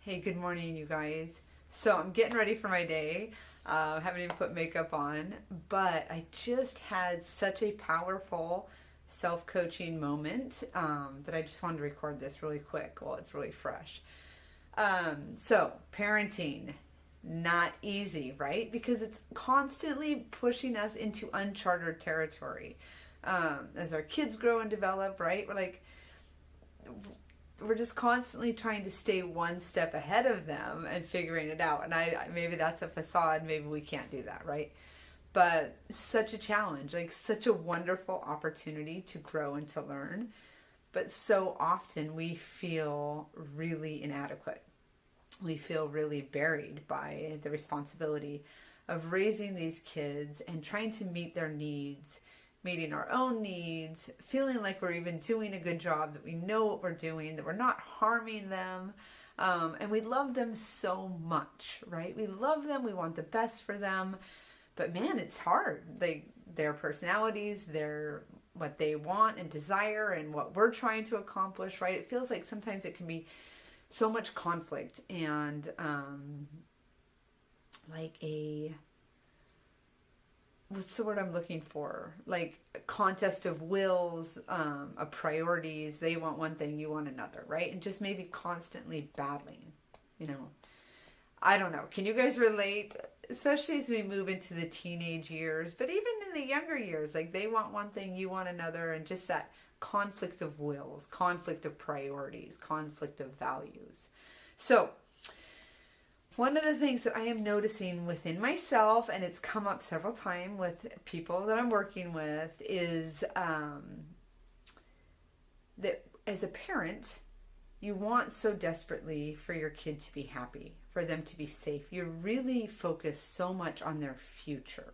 Hey, good morning, you guys. So I'm getting ready for my day. Haven't even put makeup on, but I just had such a powerful self-coaching moment that I just wanted to record this really quick while it's really fresh. So parenting, not easy, right? Because it's constantly pushing us into uncharted territory. As our kids grow and develop, right? We're just constantly trying to stay one step ahead of them and figuring it out. And maybe that's a facade. Maybe we can't do that, right? But such a challenge, like such a wonderful opportunity to grow and to learn. But so often we feel really inadequate. We feel really buried by the responsibility of raising these kids and trying to meet their needs, meeting our own needs, feeling like we're even doing a good job, that we know what we're doing, that we're not harming them. And we love them so much, right? We love them, we want the best for them. But man, it's hard. Their personalities, what they want and desire, and what we're trying to accomplish, right? It feels like sometimes it can be so much conflict and like what's the word I'm looking for? Like a contest of wills, of priorities. They want one thing, you want another, right? And just maybe constantly battling, you know. I don't know. Can you guys relate? Especially as we move into the teenage years, but even in the younger years, like they want one thing, you want another, and just that conflict of wills, conflict of priorities, conflict of values. So, one of the things that I am noticing within myself, and it's come up several times with people that I'm working with, is that as a parent, you want so desperately for your kid to be happy, for them to be safe. You're really focused so much on their future.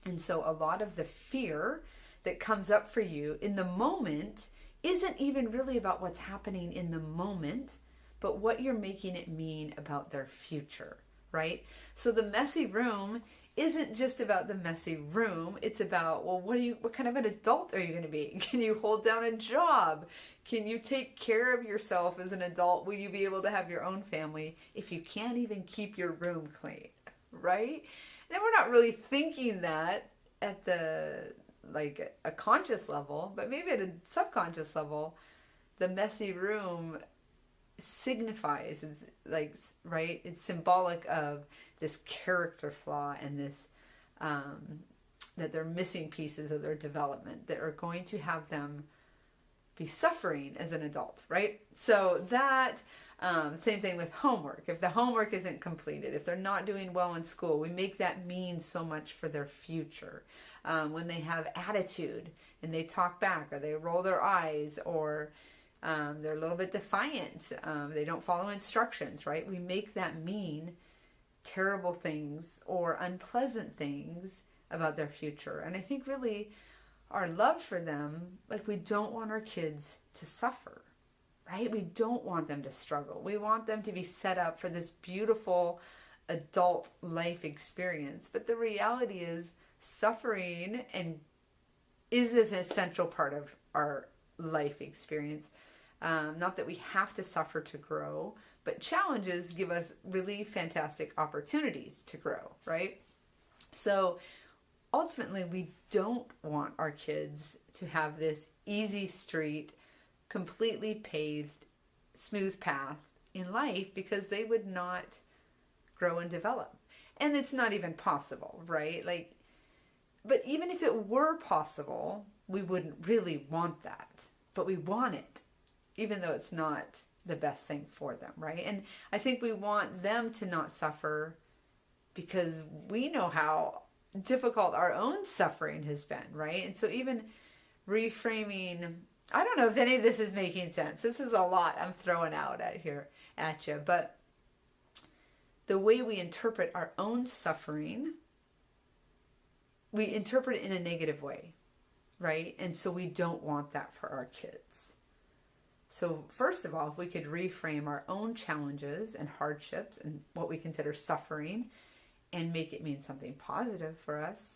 And so a lot of the fear that comes up for you in the moment isn't even really about what's happening in the moment, but what you're making it mean about their future, right? So the messy room isn't just about the messy room. It's about, well, what kind of an adult are you going to be? Can you hold down a job? Can you take care of yourself as an adult? Will you be able to have your own family if you can't even keep your room clean, right? And we're not really thinking that at a conscious level, but maybe at a subconscious level, the messy room signifies, it's like, right, it's symbolic of this character flaw and this that they're missing pieces of their development that are going to have them be suffering as an adult, right? So that same thing with homework. If the homework isn't completed, if they're not doing well in school, we make that mean so much for their future. When they have attitude and they talk back, or they roll their eyes, or they're a little bit defiant, they don't follow instructions, right? We make that mean terrible things or unpleasant things about their future. And I think really our love for them, like, we don't want our kids to suffer, right? We don't want them to struggle. We want them to be set up for this beautiful adult life experience. But the reality is suffering is an essential part of our life experience. Not that we have to suffer to grow, but challenges give us really fantastic opportunities to grow, right? So ultimately, we don't want our kids to have this easy street, completely paved, smooth path in life, because they would not grow and develop. And it's not even possible, right? But even if it were possible, we wouldn't really want that. But we want it, even though it's not the best thing for them, right? And I think we want them to not suffer because we know how difficult our own suffering has been, right? And so even reframing, I don't know if any of this is making sense. This is a lot I'm throwing out at you, but the way we interpret our own suffering, we interpret it in a negative way, right? And so we don't want that for our kids. So first of all, if we could reframe our own challenges and hardships and what we consider suffering and make it mean something positive for us,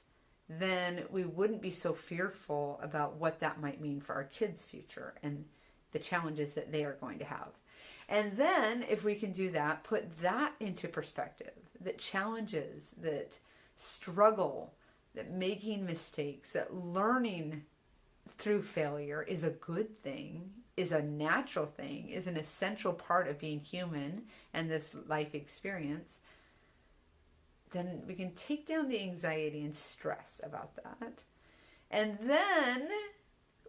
then we wouldn't be so fearful about what that might mean for our kids' future and the challenges that they are going to have. And then if we can do that, put that into perspective, that challenges, that struggle, that making mistakes, that learning through failure is a good thing, is a natural thing, is an essential part of being human and this life experience, then we can take down the anxiety and stress about that. And then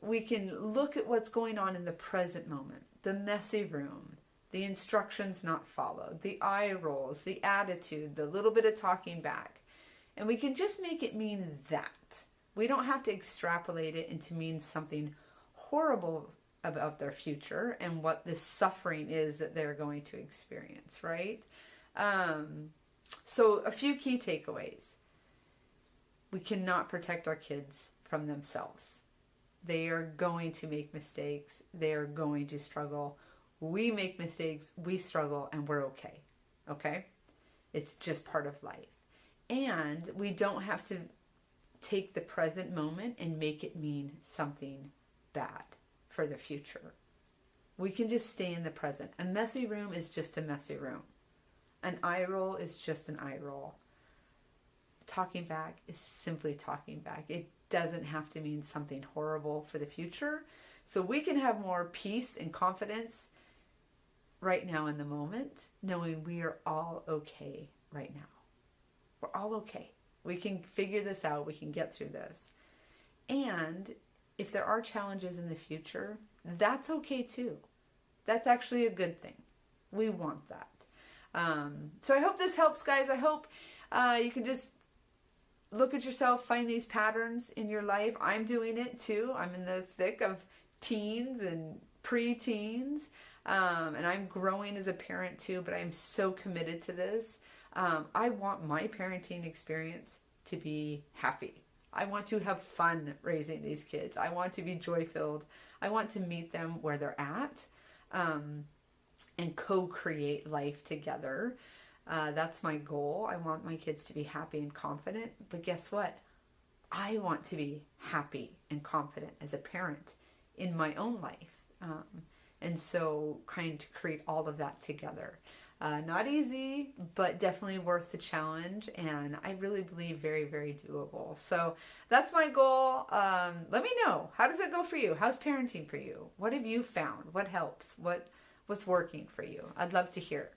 we can look at what's going on in the present moment, the messy room, the instructions not followed, the eye rolls, the attitude, the little bit of talking back. And we can just make it mean that. We don't have to extrapolate it into mean something horrible about their future and what the suffering is that they're going to experience, right? So a few key takeaways. We cannot protect our kids from themselves. They are going to make mistakes. They are going to struggle. We make mistakes, we struggle, and we're okay. Okay? It's just part of life. And we don't have to take the present moment and make it mean something bad for the future. We can just stay in the present. A messy room is just a messy room. An eye roll is just an eye roll. Talking back is simply talking back. It doesn't have to mean something horrible for the future. So we can have more peace and confidence right now in the moment, knowing we are all okay right now. We're all okay. We can figure this out. We can get through this. And if there are challenges in the future, that's okay too. That's actually a good thing. We want that. So I hope this helps, guys. I hope you can just look at yourself, find these patterns in your life. I'm doing it too. I'm in the thick of teens and pre-teens. And I'm growing as a parent too, but I'm so committed to this. I want my parenting experience to be happy. I want to have fun raising these kids. I want to be joy-filled. I want to meet them where they're at and co-create life together. That's my goal. I want my kids to be happy and confident. But guess what? I want to be happy and confident as a parent in my own life. And so trying to create all of that together. Not easy, but definitely worth the challenge. And I really believe very, very doable. So that's my goal. Let me know. How does it go for you? How's parenting for you? What have you found? What helps? What's working for you? I'd love to hear.